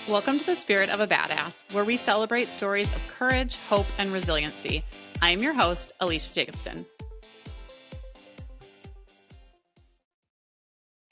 Welcome to the Spirit of a Badass, where we celebrate stories of courage, hope, and resiliency. I am your host, Alecia Jacobson.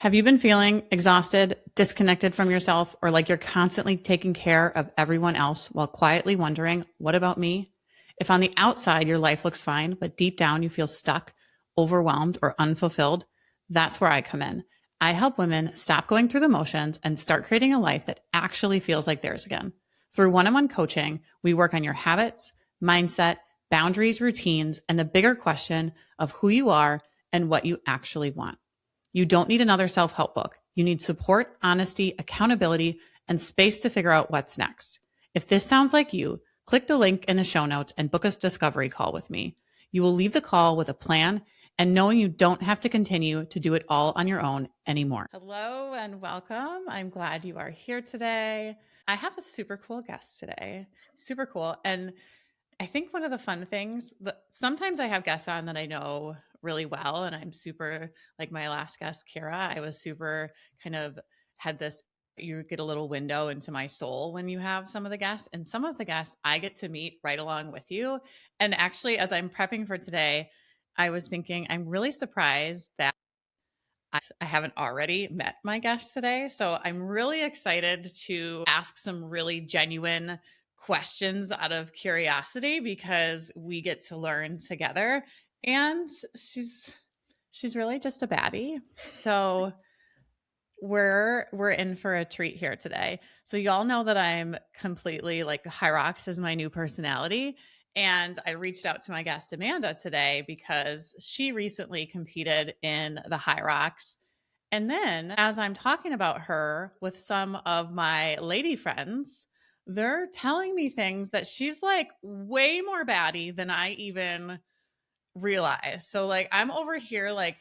Have you been feeling exhausted, disconnected from yourself, or like you're constantly taking care of everyone else while quietly wondering, what about me? If on the outside your life looks fine, but deep down you feel stuck, overwhelmed, or unfulfilled, that's where I come in. I help women stop going through the motions and start creating a life that actually feels like theirs again. Through one-on-one coaching, we work on your habits, mindset, boundaries, routines, and the bigger question of who you are and what you actually want. You don't need another self-help book. You need support, honesty, accountability, and space to figure out what's next. If this sounds like you, click the link in the show notes and book a discovery call with me. You will leave the call with a plan and knowing you don't have to continue to do it all on your own anymore. Hello and welcome. I'm glad you are here today. I have a super cool guest today. Super cool. And I think one of the fun things that sometimes I have guests on that I know really well, and I'm super, like my last guest, Kara, I was super kind of had this, you get a little window into my soul when you have some of the guests, and some of the guests I get to meet right along with you. And actually, as I'm prepping for today, I was thinking, I'm really surprised that I haven't already met my guest today. So I'm really excited to ask some really genuine questions out of curiosity because we get to learn together. And she's really just a baddie. So we're in for a treat here today. So y'all know that I'm completely like HYROX is my new personality. And I reached out to my guest Amanda today because she recently competed in the HYROX. And then as I'm talking about her with some of my lady friends, they're telling me things that she's like way more baddie than I even realized. So like I'm over here like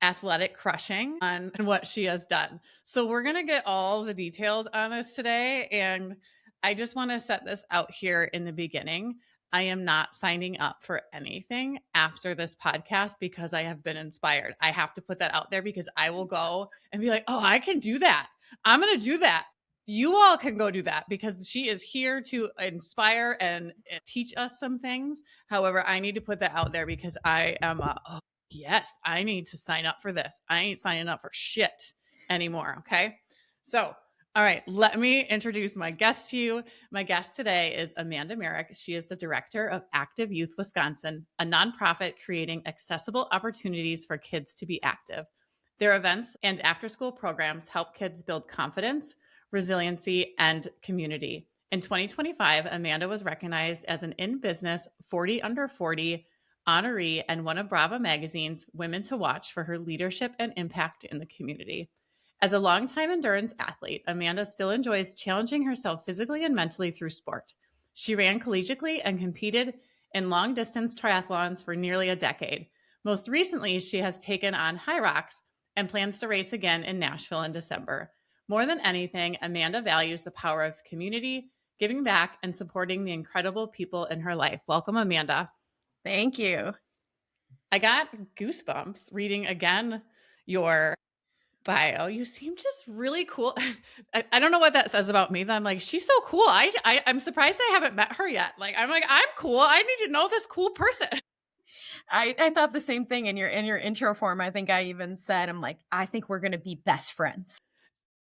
athletic crushing on what she has done. So we're going to get all the details on this today. And I just want to set this out here in the beginning. I am not signing up for anything after this podcast because I have been inspired. I have to put that out there because I will go and be like, oh, I can do that. I'm going to do that. You all can go do that because she is here to inspire and teach us some things. However, I need to put that out there because I am oh, yes, I need to sign up for this. I ain't signing up for shit anymore. Okay. So, all right, let me introduce my guest to you. My guest today is Amanda Marek. She is the director of Active Youth Wisconsin, a nonprofit creating accessible opportunities for kids to be active. Their events and after-school programs help kids build confidence, resiliency, and community. In 2025, Amanda was recognized as an In Business 40 Under 40 honoree and one of Bravo Magazine's Women to Watch for her leadership and impact in the community. As a longtime endurance athlete, Amanda still enjoys challenging herself physically and mentally through sport. She ran collegiately and competed in long-distance triathlons for nearly a decade. Most recently, she has taken on HYROX and plans to race again in Nashville in December. More than anything, Amanda values the power of community, giving back, and supporting the incredible people in her life. Welcome, Amanda. Thank you. I got goosebumps reading again your bio. You seem just really cool. I don't know what that says about me. That I'm like, she's so cool. I'm surprised I haven't met her yet. Like, I'm like, I'm cool. I need to know this cool person. I thought the same thing in your intro form. I think I even said, I'm like, I think we're gonna be best friends.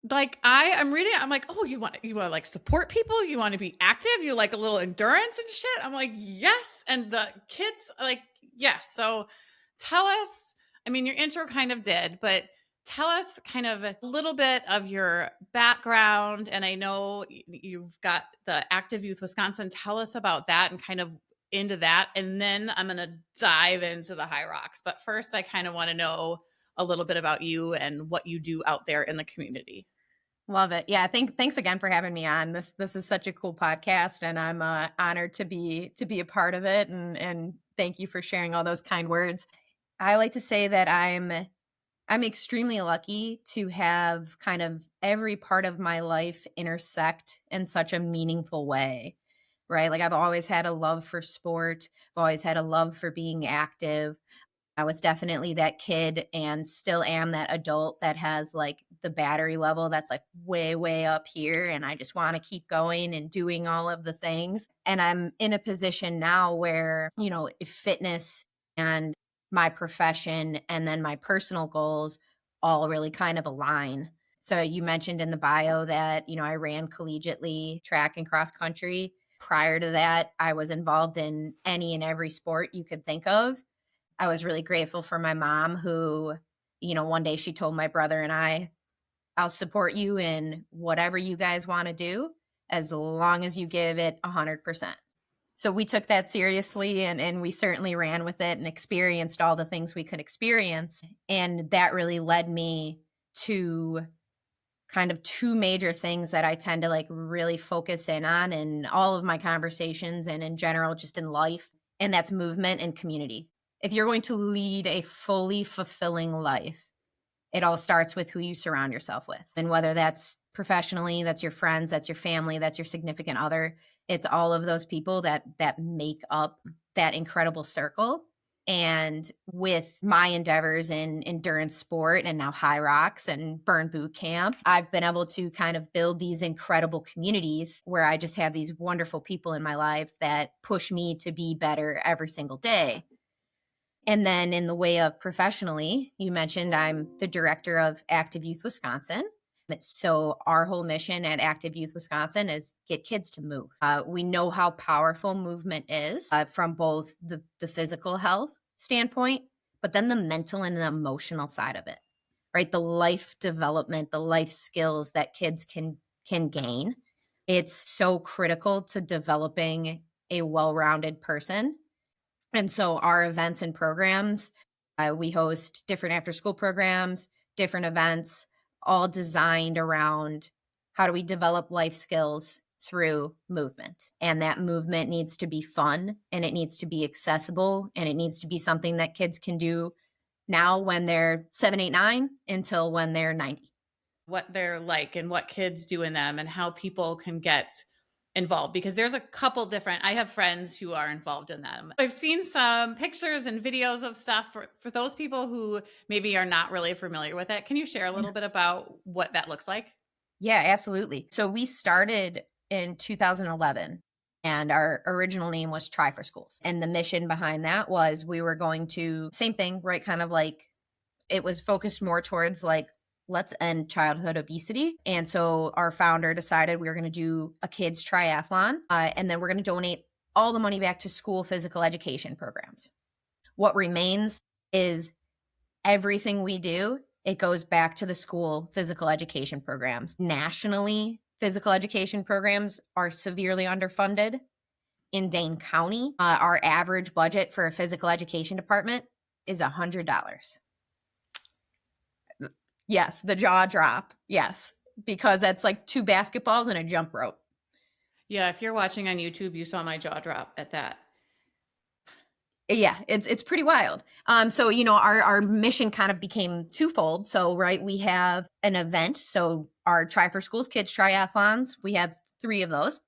Like I'm reading it, I'm like, oh, you want to like support people, you want to be active, you like a little endurance and shit. I'm like, yes. And the kids like, yes. So tell us, I mean, your intro kind of did, but tell us kind of a little bit of your background. And I know you've got the Active Youth Wisconsin. Tell us about that and kind of into that. And then I'm going to dive into the HYROX. But first, I kind of want to know a little bit about you and what you do out there in the community. Love it. Yeah. Thanks again for having me on. This is such a cool podcast, and I'm honored to be a part of it. And thank you for sharing all those kind words. I like to say that I'm extremely lucky to have kind of every part of my life intersect in such a meaningful way, right? Like I've always had a love for sport. I've always had a love for being active. I was definitely that kid and still am that adult that has like the battery level that's like way, way up here. And I just want to keep going and doing all of the things. And I'm in a position now where, if fitness and my profession and then my personal goals all really kind of align. So you mentioned in the bio that, I ran collegiately track and cross country. Prior to that, I was involved in any and every sport you could think of. I was really grateful for my mom who, one day she told my brother and I'll support you in whatever you guys want to do as long as you give it 100%. So we took that seriously and we certainly ran with it and experienced all the things we could experience. And that really led me to kind of two major things that I tend to like really focus in on in all of my conversations and in general, just in life. And that's movement and community. If you're going to lead a fully fulfilling life, it all starts with who you surround yourself with. And whether that's professionally, that's your friends, that's your family, that's your significant other, it's all of those people that make up that incredible circle. And with my endeavors in endurance sport and now HYROX and Burn Boot Camp, I've been able to kind of build these incredible communities where I just have these wonderful people in my life that push me to be better every single day. And then in the way of professionally, you mentioned I'm the director of Active Youth Wisconsin. So our whole mission at Active Youth Wisconsin is get kids to move. We know how powerful movement is from both the physical health standpoint, but then the mental and the emotional side of it, right? The life development, the life skills that kids can gain. It's so critical to developing a well-rounded person. And so our events and programs, we host different after-school programs, different events, all designed around how do we develop life skills through movement. And that movement needs to be fun and it needs to be accessible and it needs to be something that kids can do now when they're 7, 8, 9 until when they're 90. What they're like and what kids do in them and how people can get involved, because there's a couple different, I have friends who are involved in them. I've seen some pictures and videos of stuff for those people who maybe are not really familiar with it. Can you share a little bit about what that looks like? Yeah, absolutely. So we started in 2011 and our original name was Try for Schools. And the mission behind that was we were going to, same thing, right? Kind of like it was focused more towards like, let's end childhood obesity. And so our founder decided we were going to do a kids triathlon, and then we're going to donate all the money back to school physical education programs. What remains is everything we do, it goes back to the school physical education programs. Nationally, physical education programs are severely underfunded. In Dane County, our average budget for a physical education department is $100. Yes, the jaw drop. Yes, because that's like 2 basketballs and a jump rope. Yeah, if you're watching on YouTube, you saw my jaw drop at that. Yeah, it's pretty wild. So, our mission kind of became twofold. So, right, we have an event. So our Try for Schools Kids Triathlons, we have 3 of those.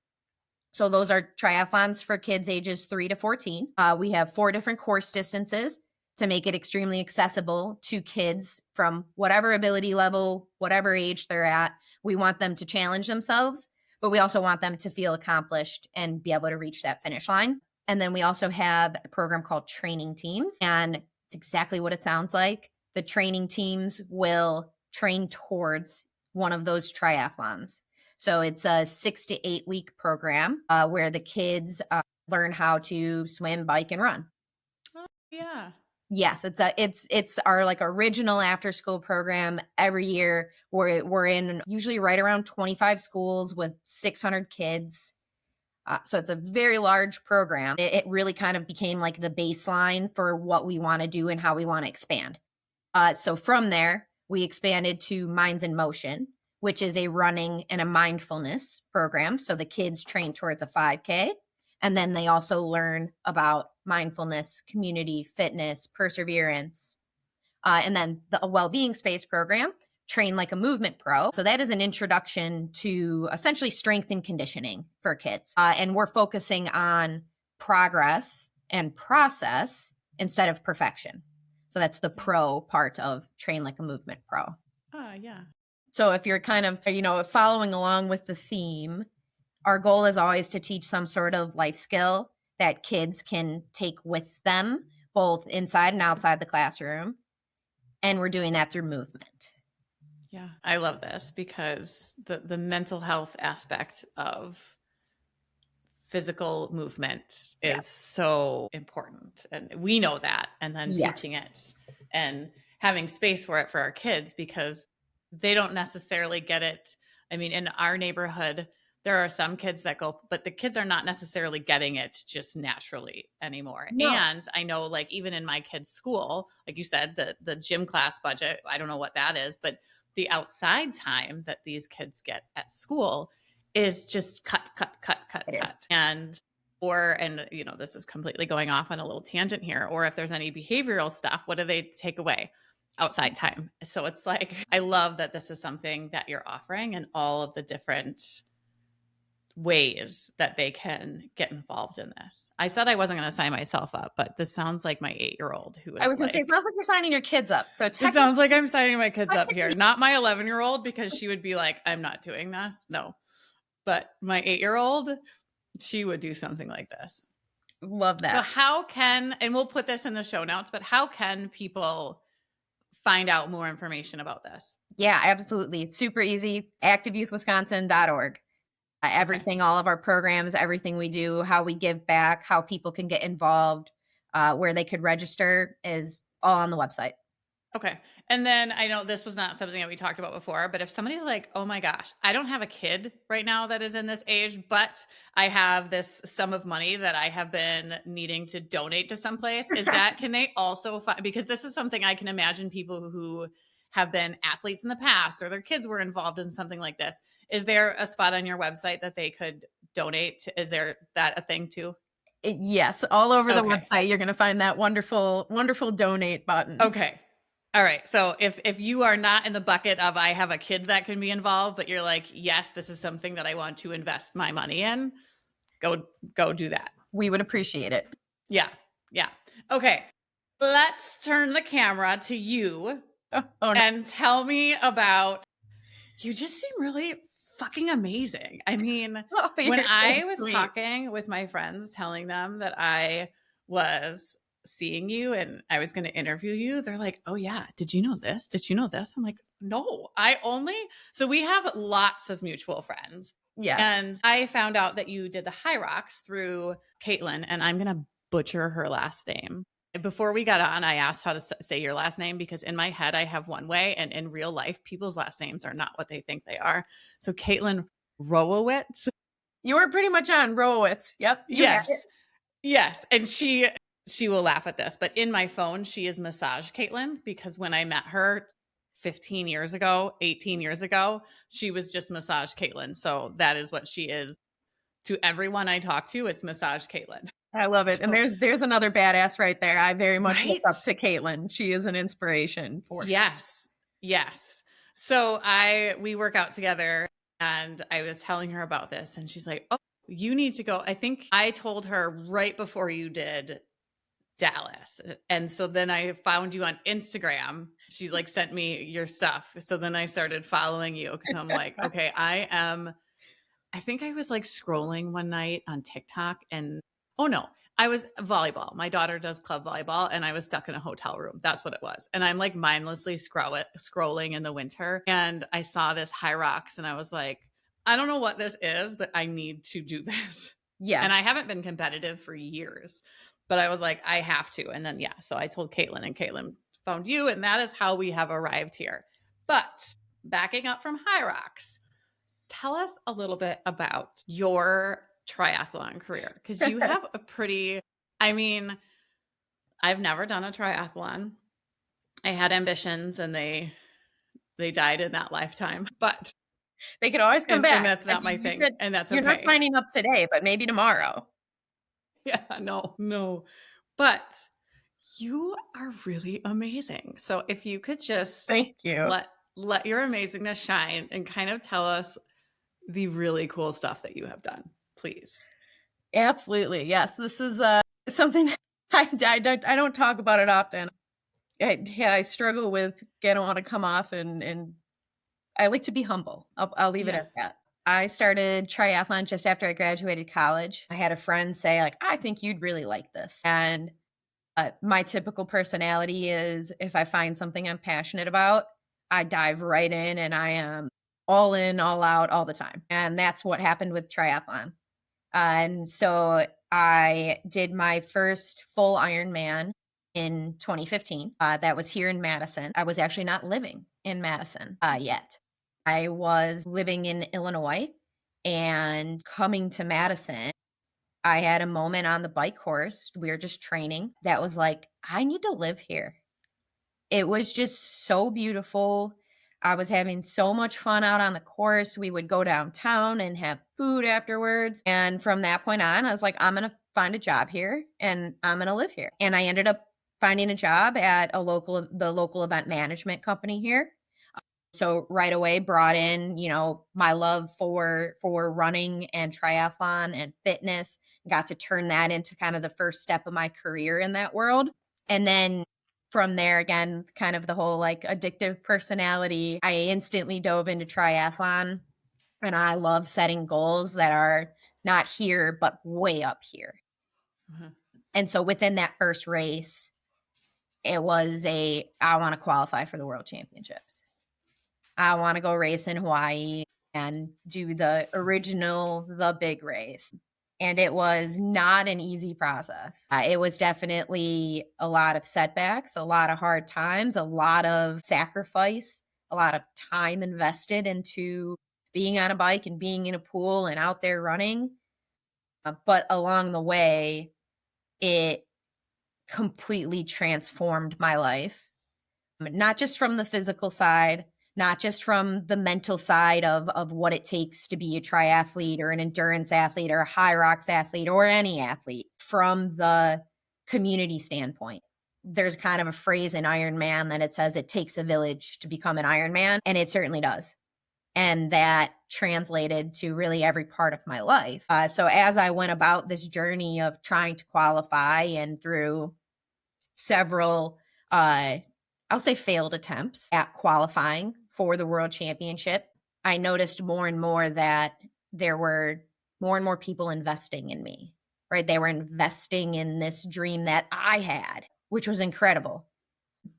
So those are triathlons for kids ages 3 to 14. We have 4 different course distances to make it extremely accessible to kids from whatever ability level, whatever age they're at. We want them to challenge themselves, but we also want them to feel accomplished and be able to reach that finish line. And then we also have a program called Training Teams, and it's exactly what it sounds like. The training teams will train towards one of those triathlons. So it's a 6 to 8 week program where the kids learn how to swim, bike, and run. Oh, yeah. Yes, it's our like original after school program every year. We're in usually right around 25 schools with 600 kids. So it's a very large program. It really kind of became like the baseline for what we want to do and how we want to expand. So from there, we expanded to Minds in Motion, which is a running and a mindfulness program. So the kids train towards a 5K. And then they also learn about mindfulness, community, fitness, perseverance. And then the well-being space program, Train Like a Movement Pro. So that is an introduction to essentially strength and conditioning for kids. And we're focusing on progress and process instead of perfection. So that's the pro part of Train Like a Movement Pro. Yeah. So if you're kind of, following along with the theme, our goal is always to teach some sort of life skill that kids can take with them, both inside and outside the classroom. And we're doing that through movement. Yeah, I love this because the mental health aspect of physical movement is so important. And we know that. And then teaching it and having space for it for our kids, because they don't necessarily get it. I mean, in our neighborhood, there are some kids that go, but the kids are not necessarily getting it just naturally anymore. No. And I know, like, even in my kids' school, like you said, the gym class budget, I don't know what that is, but the outside time that these kids get at school is just cut. And this is completely going off on a little tangent here. Or if there's any behavioral stuff, what do they take away? Outside time. So it's like, I love that this is something that you're offering and all of the different ways that they can get involved in this. I said I wasn't going to sign myself up, but this sounds like my 8-year-old who is, I was going to say, it sounds like you're signing your kids up. So it sounds like I'm signing my kids up here. Not my 11-year-old, because she would be like, I'm not doing this. No. But my 8-year-old, she would do something like this. Love that. So how can, and we'll put this in the show notes, but how can people find out more information about this? Yeah, absolutely. It's super easy. activeyouthwisconsin.org. Everything, all of our programs, everything we do, how we give back, how people can get involved, where they could register is all on the website. Okay. And then I know this was not something that we talked about before, but if somebody's like, oh my gosh, I don't have a kid right now that is in this age, but I have this sum of money that I have been needing to donate to someplace, can they also find, because this is something I can imagine people who have been athletes in the past or their kids were involved in something like this. Is there a spot on your website that they could donate to? Is there that a thing too? Yes. All over the website, you're going to find that wonderful, wonderful donate button. Okay. All right. So if you are not in the bucket of I have a kid that can be involved, but you're like, yes, this is something that I want to invest my money in, go do that. We would appreciate it. Yeah. Yeah. Okay. Let's turn the camera to you and tell me about, you just seem really fucking amazing. I mean, when I was talking with my friends, telling them that I was seeing you and I was going to interview you, they're like, oh yeah, did you know this? Did you know this? I'm like, no, so we have lots of mutual friends. Yeah. And I found out that you did the HYROX through Caitlin, and I'm going to butcher her last name. Before we got on, I asked how to say your last name, because in my head, I have one way, and in real life, people's last names are not what they think they are. So Caitlin Rowowitz. You were pretty much on Rowowitz. Yep. Yes. And she will laugh at this, but in my phone, she is Massage Caitlin, because when I met her 18 years ago, she was just Massage Caitlin. So that is what she is to everyone I talk to. It's Massage Caitlin. I love it. So, and there's another badass right there. I very much look up to Caitlin. She is an inspiration for sure. Yes. So we work out together, and I was telling her about this, and she's like, oh, you need to go. I think I told her right before you did Dallas. And so then I found you on Instagram. She like sent me your stuff. So then I started following you, because I'm like, okay, I think I was like scrolling one night on TikTok, and oh no, I was volleyball. My daughter does club volleyball, and I was stuck in a hotel room. That's what it was. And I'm like mindlessly scrolling in the winter, and I saw this HYROX, and I was like, I don't know what this is, but I need to do this. Yes. And I haven't been competitive for years, but I was like, I have to. And then, so I told Caitlin, and Caitlin found you, and that is how we have arrived here. But backing up from HYROX, tell us a little bit about your triathlon career, because you have a pretty, I mean, I've never done a triathlon. I had ambitions, and they died in that lifetime, but they could always come back. And that's not my thing. And that's okay. You're not signing up today, but maybe tomorrow. Yeah, no. But you are really amazing. So if you could just thank you. Let your amazingness shine and kind of tell us the really cool stuff that you have done, please. Absolutely. Yes. This is something I don't talk about it often. I struggle with, I don't want to come off and I like to be humble. I'll leave it Yeah. at that. I started triathlon just after I graduated college. I had a friend say, like, I think you'd really like this. And my typical personality is if I find something I'm passionate about, I dive right in and I am all in, all out, all the time. And that's what happened with triathlon. And so I did my first full Ironman in 2015. That was here in Madison. I was actually not living in Madison yet. I was living in Illinois, and coming to Madison, I had a moment on the bike course. We were just training that was like, I need to live here. It was just so beautiful. I was having so much fun out on the course. We would go downtown and have food afterwards. And from that point on, I was like, I'm going to find a job here and I'm going to live here. And I ended up finding a job at the local event management company here. So right away brought in, my love for running and triathlon and fitness, got to turn that into kind of the first step of my career in that world. And then from there, again, kind of the whole like addictive personality, I instantly dove into triathlon, and I love setting goals that are not here, but way up here. Mhm. And so within that first race, it was I want to qualify for the World Championships. I want to go race in Hawaii and do the big race. And it was not an easy process. It was definitely a lot of setbacks, a lot of hard times, a lot of sacrifice, a lot of time invested into being on a bike and being in a pool and out there running. But along the way, it completely transformed my life, not just from the physical side, not just from the mental side of what it takes to be a triathlete or an endurance athlete or a HYROX athlete or any athlete, from the community standpoint. There's kind of a phrase in Ironman that it says it takes a village to become an Ironman, and it certainly does. And that translated to really every part of my life. So as I went about this journey of trying to qualify, and through several, I'll say failed attempts at qualifying for the World Championship, I noticed more and more that there were more and more people investing in me, right? They were investing in this dream that I had, which was incredible.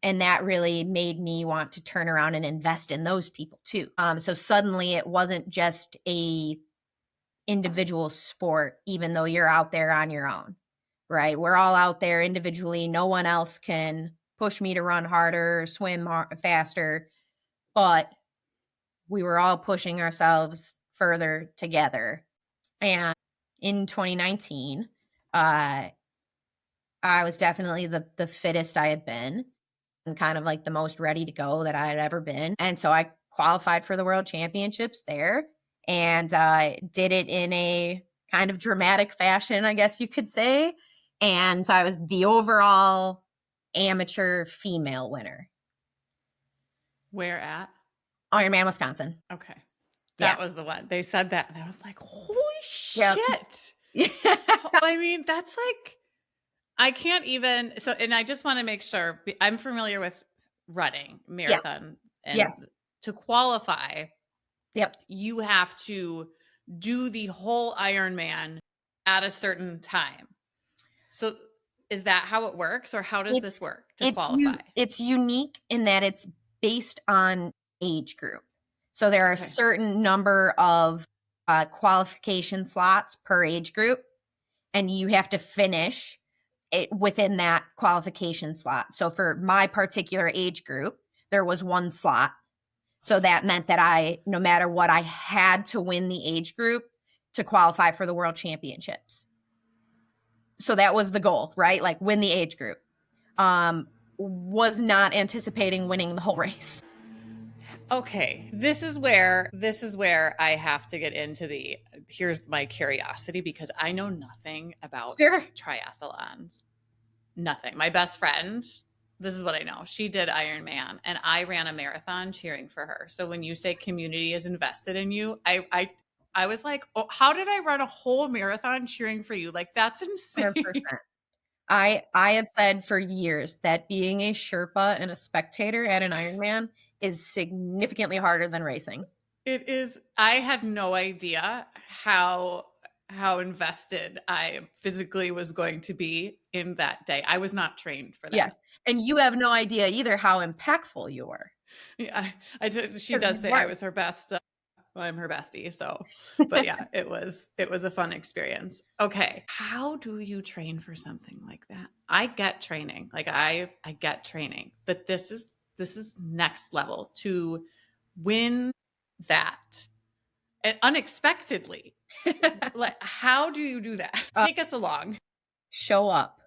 And that really made me want to turn around and invest in those people too. So suddenly it wasn't just a individual sport, even though you're out there on your own, right? We're all out there individually. No one else can push me to run harder, swim faster, but we were all pushing ourselves further together. And in 2019, I was definitely the fittest I had been, and kind of like the most ready to go that I had ever been. And so I qualified for the World Championships there, and did it in a kind of dramatic fashion, I guess you could say. And so I was the overall amateur female winner. Where at? Ironman, Wisconsin. Okay. Yeah. That was the one. They said that, and I was like, holy Yep. shit. Yeah. I mean, that's like, I can't even. So, and I just want to make sure I'm familiar with running, marathon, and Yes. to qualify, Yep. you have to do the whole Ironman at a certain time. So, is that how it works, or how does this work to qualify? It's unique in that it's based on age group. So there are a certain number of qualification slots per age group, and you have to finish it within that qualification slot. So for my particular age group, there was one slot. So that meant that no matter what, I had to win the age group to qualify for the World Championships. So that was the goal, right? Like win the age group. Was not anticipating winning the whole race. Okay, this is where I have to get into here's my curiosity, because I know nothing about triathlons. Nothing. My best friend, this is what I know. She did Ironman, and I ran a marathon cheering for her. So when you say community is invested in you, I was like, oh, how did I run a whole marathon cheering for you? Like, that's insane. 100%. I have said for years that being a Sherpa and a spectator at an Ironman is significantly harder than racing. It is. I had no idea how invested I physically was going to be in that day. I was not trained for that. Yes. And you have no idea either how impactful you were. Yeah, she 'Cause does you say I weren't. was her best. Well, I'm her bestie, so. But yeah, it was a fun experience. Okay, how do you train for something like that? I get training, like I get training, but this is next level to win that and unexpectedly. Like, how do you do that? Take us along. Show up.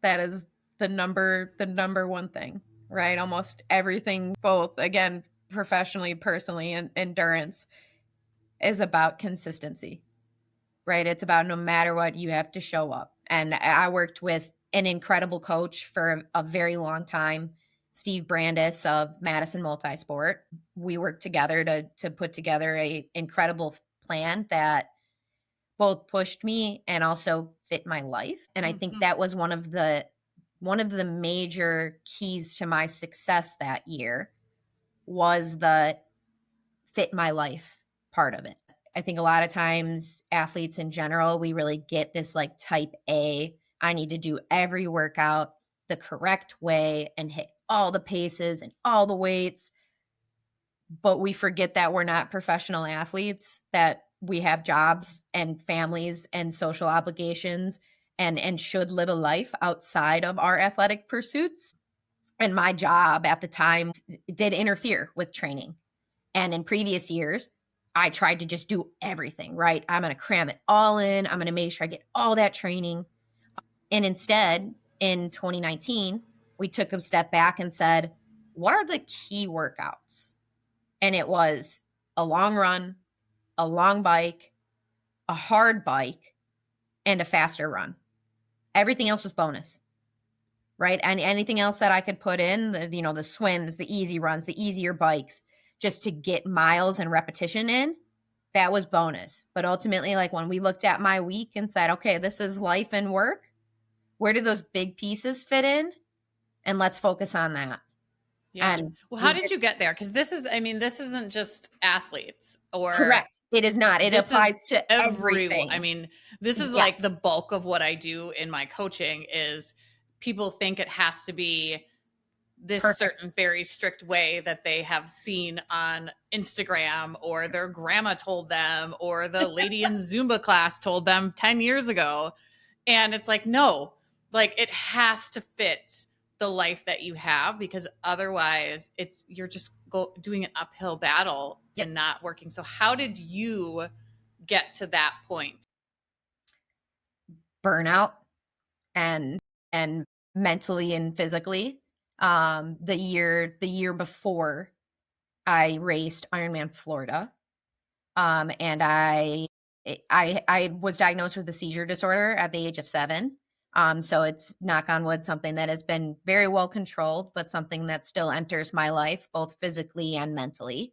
That is the number one thing, right? Almost everything, both again, professionally, personally, and endurance is about consistency, right? It's about no matter what, you have to show up. And I worked with an incredible coach for a very long time, Steve Brandis of Madison Multisport. We worked together to put together a incredible plan that both pushed me and also fit my life. And I think that was one of the major keys to my success that year was the fit my life part of it. I think a lot of times athletes in general, we really get this like type A, I need to do every workout the correct way and hit all the paces and all the weights. But we forget that we're not professional athletes, that we have jobs and families and social obligations and should live a life outside of our athletic pursuits. And my job at the time did interfere with training. And in previous years, I tried to just do everything, right? I'm going to cram it all in. I'm going to make sure I get all that training. And instead, in 2019, we took a step back and said, what are the key workouts? And it was a long run, a long bike, a hard bike, and a faster run. Everything else was bonus, right? And anything else that I could put in, the swims, the easy runs, the easier bikes, just to get miles and repetition in, that was bonus. But ultimately, like when we looked at my week and said, okay, this is life and work, where do those big pieces fit in? And let's focus on that. Yeah. And well, how did you get there? Because this isn't just athletes or correct. It is not. It this is applies to everything. I mean, this is Yes. like the bulk of what I do in my coaching is people think it has to be this Perfect. certain very strict way that they have seen on Instagram or their grandma told them or the lady in Zumba class told them 10 years ago. And it's like, no, like it has to fit the life that you have because otherwise you're just doing an uphill battle Yep. and not working. So how did you get to that point? Burnout and mentally and physically. The year before I raced Ironman Florida, and I was diagnosed with a seizure disorder at the age of 7. So it's, knock on wood, something that has been very well controlled, but something that still enters my life, both physically and mentally.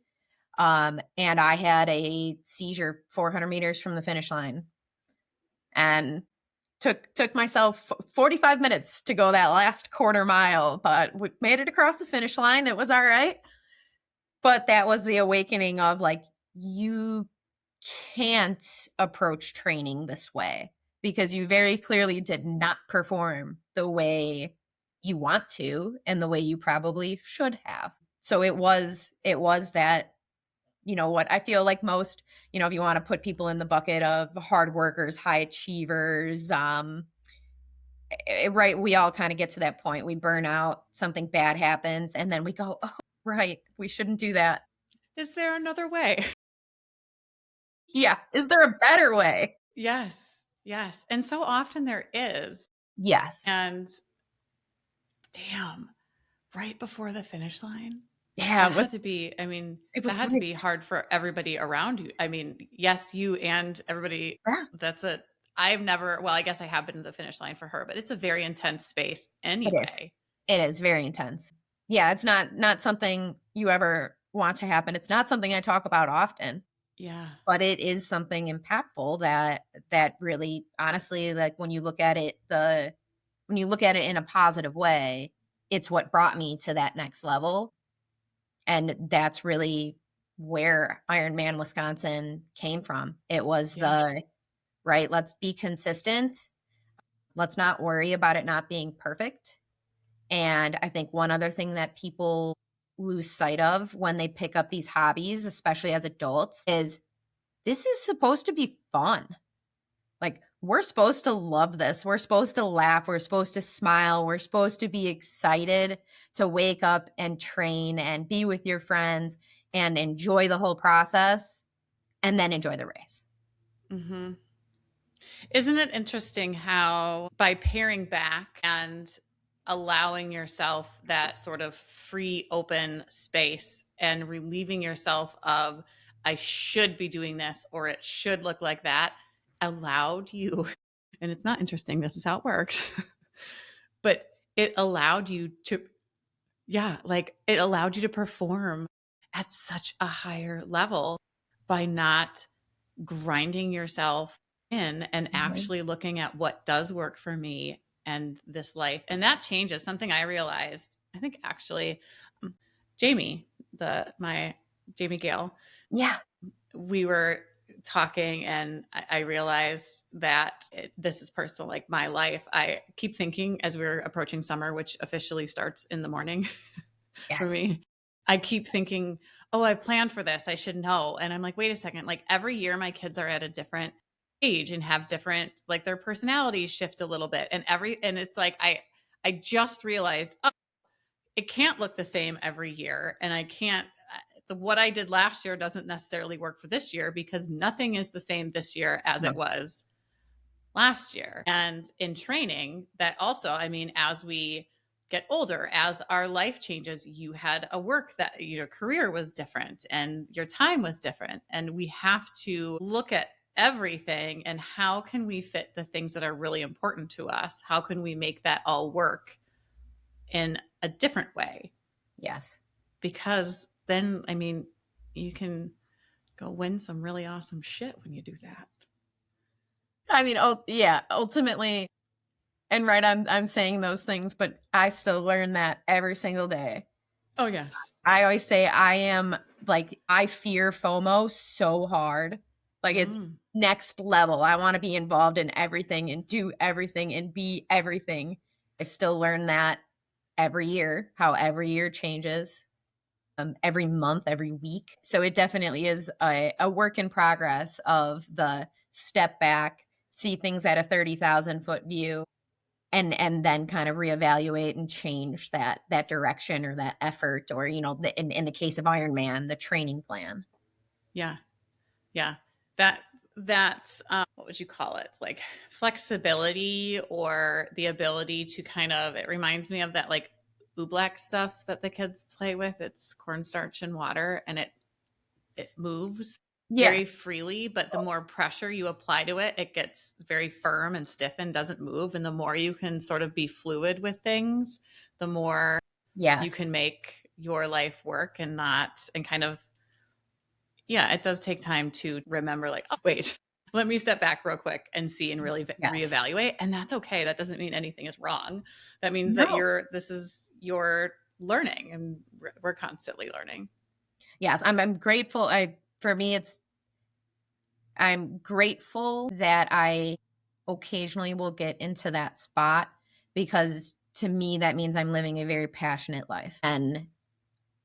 And I had a seizure 400 meters from the finish line, and took myself 45 minutes to go that last quarter mile, but we made it across the finish line. It was all right. But that was the awakening of like, you can't approach training this way because you very clearly did not perform the way you want to and the way you probably should have. So it was that, what I feel like most, if you want to put people in the bucket of hard workers, high achievers, right, we all kind of get to that point. We burn out, something bad happens, and then we go, oh, right, we shouldn't do that. Is there another way? Yes. Is there a better way? Yes. And so often there is. Yes. And damn, right before the finish line. Yeah. That had to be, that had to be hard for everybody around you. I mean, yes, you and everybody. Yeah. I guess I have been to the finish line for her, but it's a very intense space anyway. It is very intense. Yeah. It's not something you ever want to happen. It's not something I talk about often. Yeah. But it is something impactful that really, honestly, like when you look at it, the when you look at it in a positive way, it's what brought me to that next level. And that's really where Ironman Wisconsin came from. It was right, let's be consistent. Let's not worry about it not being perfect. And I think one other thing that people lose sight of when they pick up these hobbies, especially as adults, is this is supposed to be fun. Like, we're supposed to love this. We're supposed to laugh. We're supposed to smile. We're supposed to be excited to wake up and train and be with your friends and enjoy the whole process and then enjoy the race. Mm-hmm. Isn't it interesting how by paring back and allowing yourself that sort of free, open space and relieving yourself of, I should be doing this or it should look like that, allowed you, and it's not interesting, this is how it works, but it allowed you to, it allowed you to perform at such a higher level by not grinding yourself in and actually looking at what does work for me and this life. And that changes something I realized, I think actually Jamie, Jamie Gale. Yeah. We were talking and I realized that this is personal, like my life. I keep thinking as we're approaching summer, which officially starts in the morning for me, I keep thinking, oh, I planned for this, I should know. And I'm like, wait a second, like every year my kids are at a different age and have different, like their personalities shift a little bit. And it's like, I just realized, oh, it can't look the same every year. And I can't, what I did last year doesn't necessarily work for this year because nothing is the same this year as it was last year. And in training, that also, I mean, as we get older, as our life changes, you had a work that your career was different and your time was different. And we have to look at everything and how can we fit the things that are really important to us? How can we make that all work in a different way? Yes. Because then, I mean, you can go win some really awesome shit when you do that. I mean, ultimately, and right, I'm saying those things, but I still learn that every single day. Oh, yes. I always say I fear FOMO so hard. Like it's next level. I want to be involved in everything and do everything and be everything. I still learn that every year, how every year changes, every month, every week. So it definitely is a work in progress of the step back, see things at a 30,000 foot view, and then kind of reevaluate and change that direction or that effort, or, you know, in the case of Ironman, the training plan. Yeah. That's what would you call it? It's like flexibility or the ability to kind of, it reminds me of that like oobleck stuff that the kids play with. It's cornstarch and water and it moves very freely, but the more pressure you apply to it, it gets very firm and stiff and doesn't move. And the more you can sort of be fluid with things, the more you can make your life work and kind of, it does take time to remember like, oh, wait, let me step back real quick and see and really reevaluate. And that's okay. That doesn't mean anything is wrong. That means that this is your learning and we're constantly learning. Yes. I'm grateful. I'm grateful that I occasionally will get into that spot, because to me, that means I'm living a very passionate life. And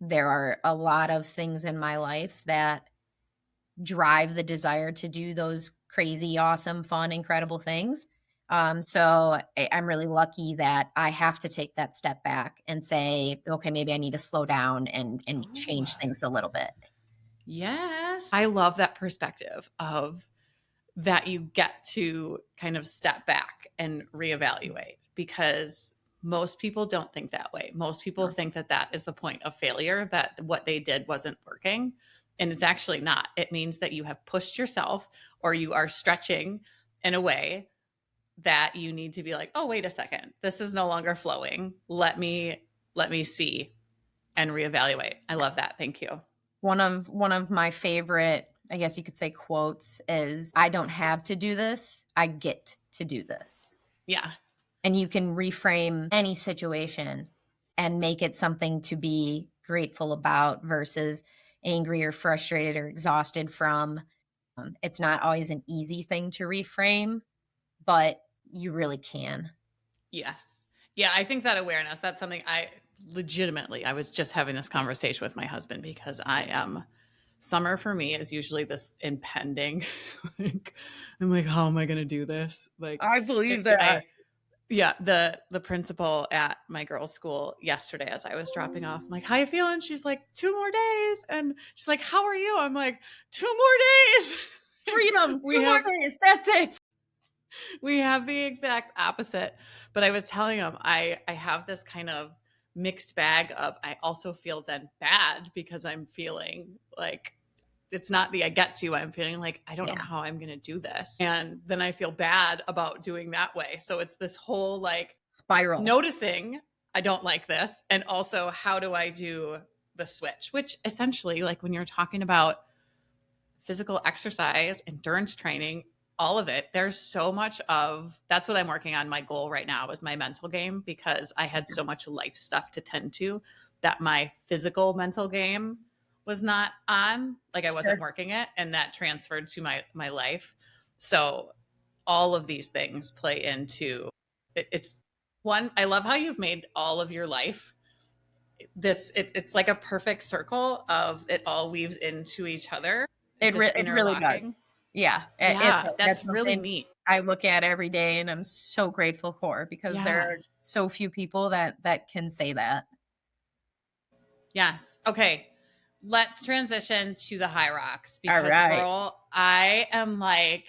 there are a lot of things in my life that drive the desire to do those crazy, awesome, fun, incredible things. So I'm really lucky that I have to take that step back and say, okay, maybe I need to slow down and change things a little bit. Yes. I love that perspective of that you get to kind of step back and reevaluate, because most people don't think that way. Most people think that that is the point of failure, that what they did wasn't working. And it's actually not. It means that you have pushed yourself or you are stretching in a way that you need to be like, oh, wait a second, this is no longer flowing. Let me see and reevaluate. I love that. Thank you. One of my favorite, I guess you could say, quotes is, I don't have to do this, I get to do this. Yeah. and you can reframe any situation and make it something to be grateful about versus angry or frustrated or exhausted from. It's not always an easy thing to reframe, but you really can. Yes. Yeah, I think that awareness, that's something I was just having this conversation with my husband because summer for me is usually this impending, like, I'm like, how am I going to do this? Like, I believe that. yeah, the principal at my girls' school yesterday, as I was dropping off, I'm like, how you feeling? She's like, 2 more days. And she's like, how are you? I'm like, 2 more days. Freedom, 2 more days. That's it. We have the exact opposite. But I was telling him I have this kind of mixed bag of, I also feel then bad because I'm feeling like it's not the I get to, I'm feeling like I don't know how I'm going to do this. And then I feel bad about doing that way. So it's this whole like spiral, noticing I don't like this. And also, how do I do the switch? Which essentially, like when you're talking about physical exercise, endurance training, all of it, there's so much of that's what I'm working on. My goal right now is my mental game because I had so much life stuff to tend to that my physical mental game was not on, like I wasn't working it, and that transferred to my life. So all of these things play into it's one. I love how you've made all of your life it's like a perfect circle of it all weaves into each other. It really does. Yeah. That's really neat. I look at every day and I'm so grateful for because there are so few people that can say that. Yes. Okay. Let's transition to the HYROX because girl, I am like,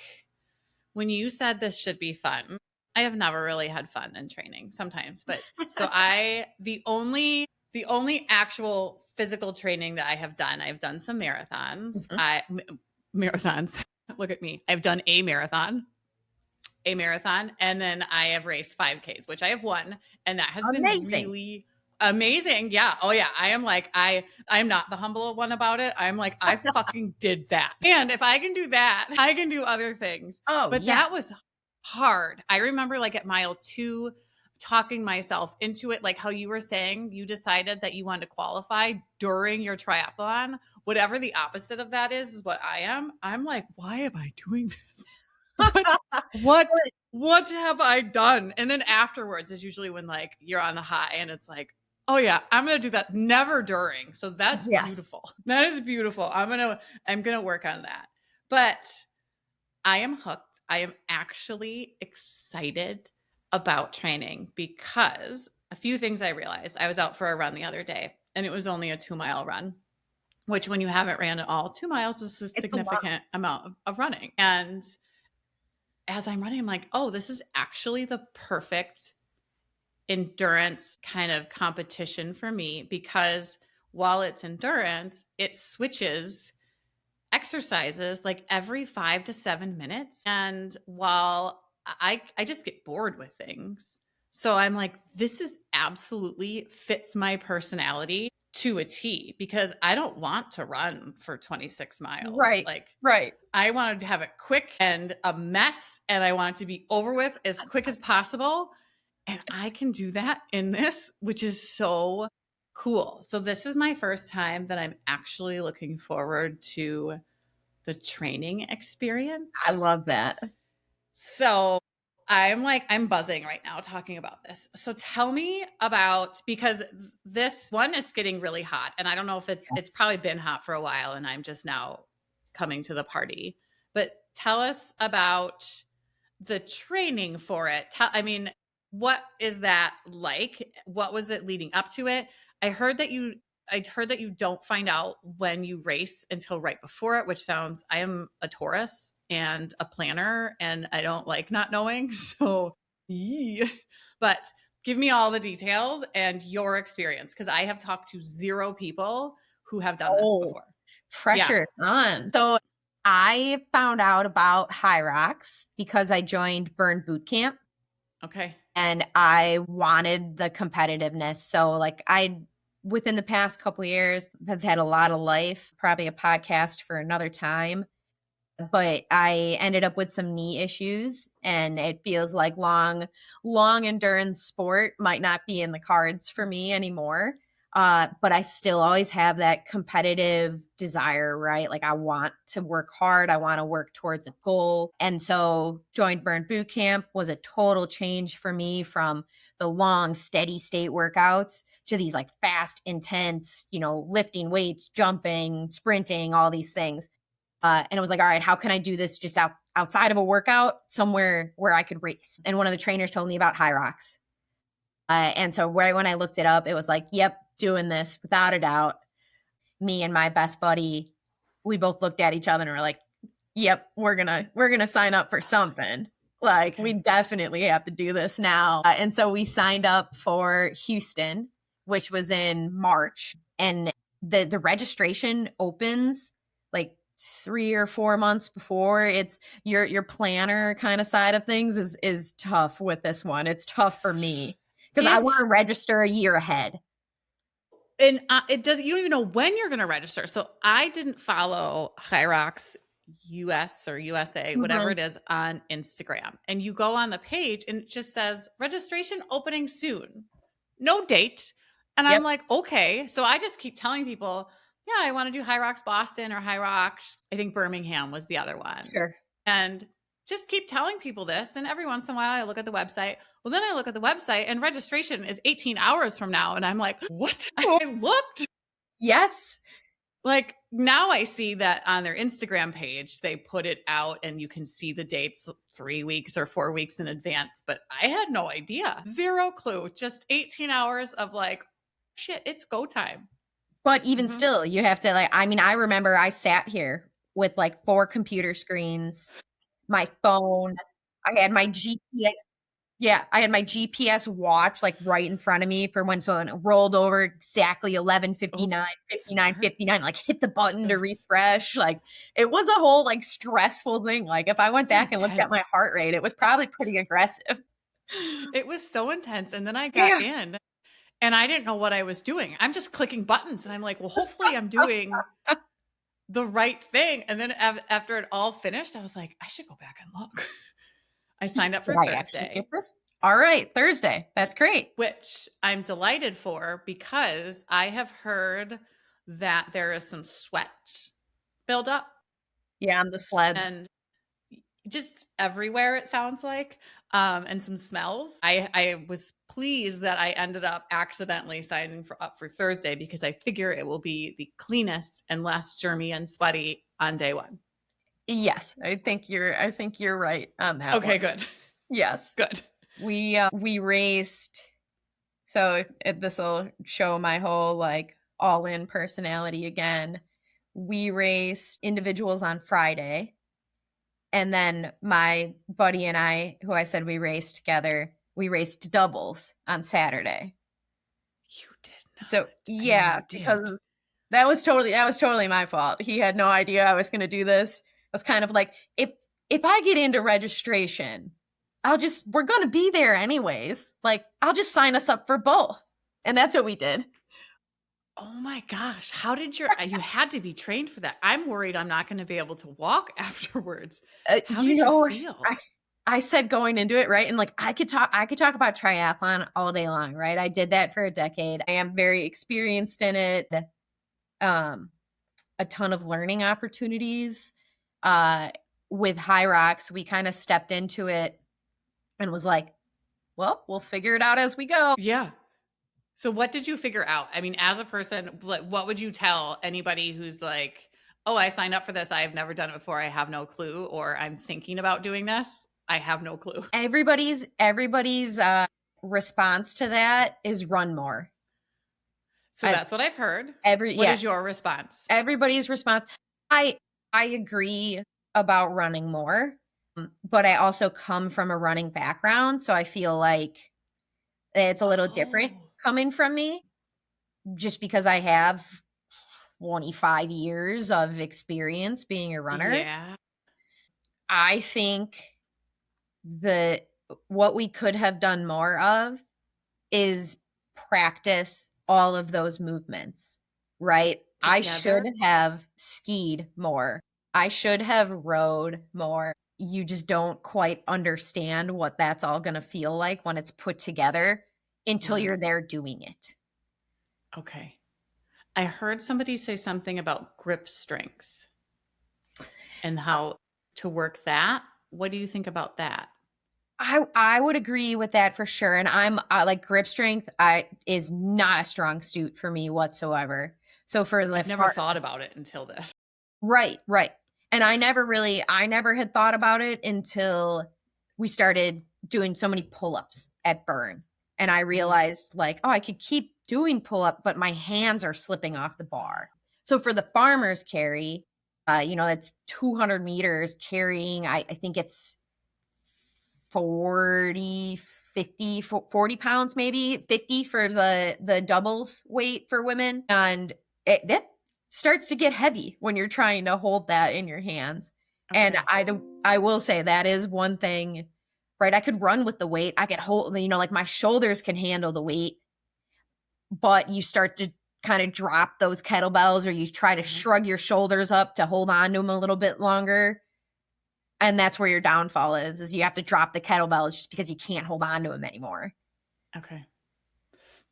when you said this should be fun, I have never really had fun in training sometimes, but so the only actual physical training that I have done, I've done some marathons. Marathons. Look at me. I've done a marathon, and then I have raced 5Ks, which I have won, and that has been really amazing. Yeah. Oh yeah. I am like, I'm not the humble one about it. I'm like, I fucking did that. And if I can do that, I can do other things. But that was hard. I remember like at mile 2, talking myself into it, like how you were saying, you decided that you wanted to qualify during your triathlon. Whatever the opposite of that is what I am. I'm like, why am I doing this? What have I done? And then afterwards is usually when like you're on the high and it's like, oh yeah, I'm going to do that. Never during. So that's beautiful. That is beautiful. I'm going to work on that. But I am hooked. I am actually excited about training because a few things I realized. I was out for a run the other day and it was only a 2-mile run, which when you haven't ran at all, 2 miles is a significant amount of running. And as I'm running, I'm like, oh, this is actually the perfect endurance kind of competition for me because while it's endurance, it switches exercises like every 5 to 7 minutes. And while I just get bored with things. So I'm like, this is absolutely fits my personality to a T because I don't want to run for 26 miles. Right. I wanted to have it quick and a mess and I want it to be over with as quick as possible. And I can do that in this, which is so cool. So this is my first time that I'm actually looking forward to the training experience. I love that. So I'm buzzing right now talking about this. So tell me about, because this one, it's getting really hot and I don't know if it's probably been hot for a while and I'm just now coming to the party, but tell us about the training for it. What is that like? What was it leading up to it? I heard that you don't find out when you race until right before it, which sounds, I am a Taurus and a planner and I don't like not knowing. So, but give me all the details and your experience because I have talked to 0 people who have done this before. Pressure is on. So I found out about HYROX because I joined Burn Boot Camp. Okay. And I wanted the competitiveness. So like within the past couple of years, I've had a lot of life, probably a podcast for another time. but I ended up with some knee issues, and it feels like long endurance sport might not be in the cards for me anymore. But I still always have that competitive desire, right? Like I want to work hard. I want to work towards a goal. And so joined Burn Boot Camp was a total change for me from the long, steady state workouts to these like fast, intense, lifting weights, jumping, sprinting, all these things. And it was like, all right, how can I do this just outside of a workout somewhere where I could race? And one of the trainers told me about HYROX. And so when I looked it up, it was like, yep, doing this without a doubt. Me and my best buddy, we both looked at each other and were like, yep, we're gonna sign up for something. Like we definitely have to do this now. And so we signed up for Houston, which was in March, and the registration opens like 3 or 4 months before. It's your planner kind of side of things is tough with this one. It's tough for me because I want to register a year ahead. And it doesn't, you don't even know when you're going to register. So I didn't follow HYROX US or USA, whatever it is, on Instagram. And you go on the page and it just says registration opening soon. No date. And I'm like, okay. So I just keep telling people, yeah, I want to do HYROX Boston or HYROX. I think Birmingham was the other one. Sure. And just keep telling people this. And every once in a while I look at the website. Well, then I look at the website and registration is 18 hours from now. And I'm like, what? I looked. Yes. Like now I see that on their Instagram page, they put it out and you can see the dates 3 weeks or 4 weeks in advance. But I had no idea. Zero clue. Just 18 hours of like, shit, it's go time. But even still, you have to I remember I sat here with like 4 computer screens, my phone. I had my GPS. Yeah, I had my GPS watch like right in front of me for when someone rolled over exactly 11:59, 59:59, like hit the button to refresh. Like it was a whole like stressful thing. Like if I went back and looked at my heart rate, it was probably pretty aggressive. It was so intense. And then I got in and I didn't know what I was doing. I'm just clicking buttons and I'm like, well, hopefully I'm doing the right thing. And then after it all finished, I was like, I should go back and look. I signed up for Thursday. All right, Thursday. That's great. Which I'm delighted for because I have heard that there is some sweat buildup. Yeah, on the sleds. And just everywhere, it sounds like. And some smells. I was pleased that I ended up accidentally signing up for Thursday because I figure it will be the cleanest and less germy and sweaty on day one. Yes, I think you're right on that. Okay, good. Yes, good. We raced. So this will show my whole like all in personality again. We raced individuals on Friday, and then my buddy and I, who I said we raced together, we raced doubles on Saturday. You did not. So yeah, because that was totally my fault. He had no idea I was going to do this. I was kind of like, if I get into registration, we're going to be there anyways. Like, I'll just sign us up for both. And that's what we did. Oh my gosh. How did you had to be trained for that. I'm worried I'm not going to be able to walk afterwards. How did you feel? I said going into it, right? And like, I could talk about triathlon all day long, right? I did that for a decade. I am very experienced in it. A ton of learning opportunities. With HYROX, we kind of stepped into it and was like, well, we'll figure it out as we go. Yeah. So what did you figure out? I mean, as a person, like, what would you tell anybody who's like, oh, I signed up for this. I've never done it before. I have no clue. Or I'm thinking about doing this. I have no clue. Everybody's response to that is run more. So that's what I've heard. What is your response? Everybody's response. I agree about running more, but I also come from a running background. So I feel like it's a little different coming from me just because I have 25 years of experience being a runner. Yeah. I think what we could have done more of is practice all of those movements, right? Together. I should have skied more. I should have rowed more. You just don't quite understand what that's all going to feel like when it's put together until you're there doing it. Okay. I heard somebody say something about grip strength and how to work that. What do you think about that? I would agree with that for sure. And I'm like grip strength is not a strong suit for me whatsoever. So for the I've never thought about it until this. Right. And I never had thought about it until we started doing so many pull-ups at Burn. And I realized like, oh, I could keep doing pull-up, but my hands are slipping off the bar. So for the farmer's carry, that's 200 meters carrying, I think it's 40 pounds, maybe 50 for the doubles weight for women. And that starts to get heavy when you're trying to hold that in your hands. Okay. And I will say that is one thing, right? I could run with the weight. I could hold, like my shoulders can handle the weight, but you start to kind of drop those kettlebells, or you try to shrug your shoulders up to hold on to them a little bit longer. And that's where your downfall is you have to drop the kettlebells just because you can't hold on to them anymore. Okay.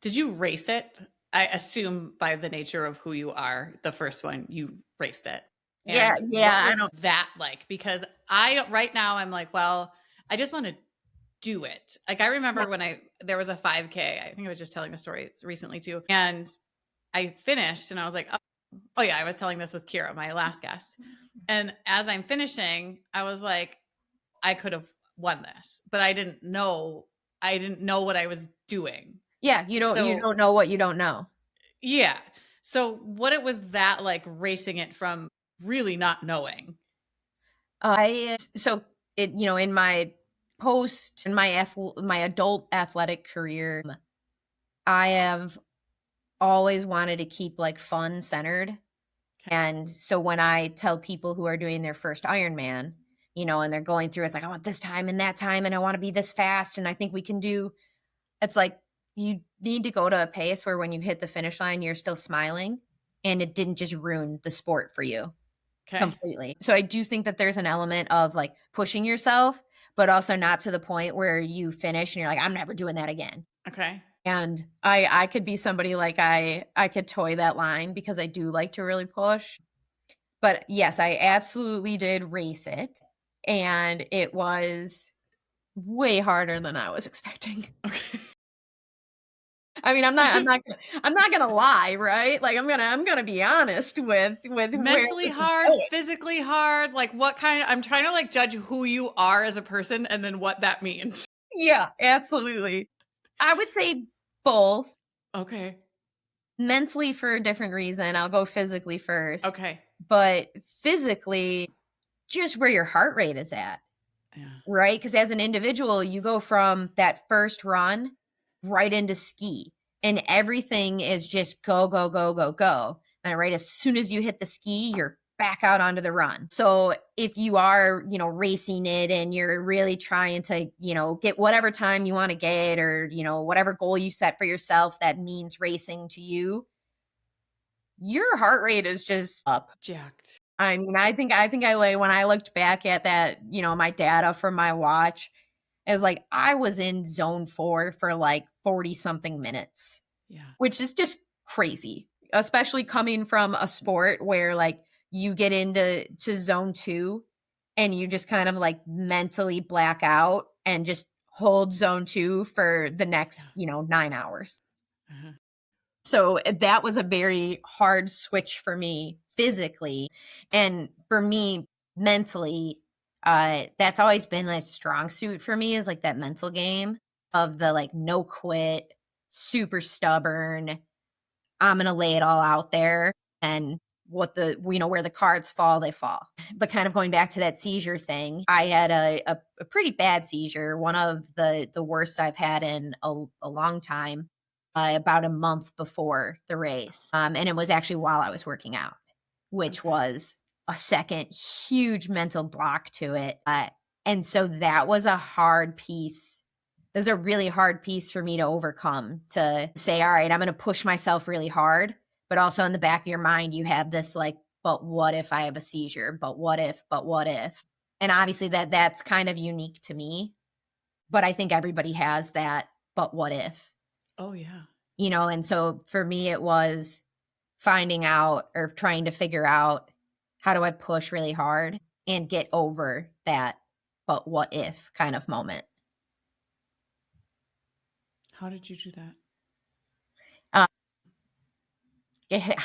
Did you race it? I assume by the nature of who you are, the first one, you raced it. And yeah. What was that like? Because right now I'm like, well, I just want to do it. Like I remember when there was a 5K, I think I was just telling a story recently too. And I finished and I was like, oh yeah, I was telling this with Kira, my last guest. And as I'm finishing, I was like, I could have won this, but I didn't know what I was doing. Yeah. You don't know what you don't know. Yeah. So what it was that like racing it from really not knowing? In my my adult athletic career, I have always wanted to keep like fun centered. Okay. And so when I tell people who are doing their first Ironman, and they're going through, it's like, I want this time and that time, and I want to be this fast. And I think we can do, it's like, you need to go to a pace where when you hit the finish line, you're still smiling and it didn't just ruin the sport for you. Okay. Completely. So I do think that there's an element of like pushing yourself, but also not to the point where you finish and you're like, I'm never doing that again. Okay. And I could be somebody like I could toy that line because I do like to really push. But yes, I absolutely did race it. And it was way harder than I was expecting. Okay. I mean, I'm not gonna lie, right? Like I'm gonna be honest with mentally hard, physically hard. Like what kind of, I'm trying to like judge who you are as a person and then what that means. Yeah, absolutely. I would say both. Okay. Mentally for a different reason. I'll go physically first. Okay. But physically, just where your heart rate is at. Yeah. Right? Because as an individual, you go from that first run right into ski. And everything is just go, go, go, go, go. And right as soon as you hit the ski, you're back out onto the run. So if you are, racing it and you're really trying to, get whatever time you want to get, or, whatever goal you set for yourself that means racing to you, your heart rate is just up. Jacked. I mean, I think when I looked back at that, my data from my watch, it was like I was in zone 4 for like 40 something minutes. Yeah. Which is just crazy, especially coming from a sport where like you get into zone 2 and you just kind of like mentally black out and just hold zone 2 for the next, 9 hours. Uh-huh. So that was a very hard switch for me physically. And for me mentally, that's always been a strong suit for me, is like that mental game of the like no quit, super stubborn. I'm going to lay it all out there, and where the cards fall, they fall. But kind of going back to that seizure thing, I had a pretty bad seizure, one of the worst I've had in a long time, about a month before the race. And it was actually while I was working out, which was a second huge mental block to it. And so that was a hard piece. It was a really hard piece for me to overcome, to say, all right, I'm going to push myself really hard. But also in the back of your mind, you have this like but what if I have a seizure? But what if? But what if? And obviously that's kind of unique to me, but I think everybody has that, but what if? Oh, yeah. And so for me, it was finding out or trying to figure out, how do I push really hard and get over that, but what if kind of moment. How did you do that?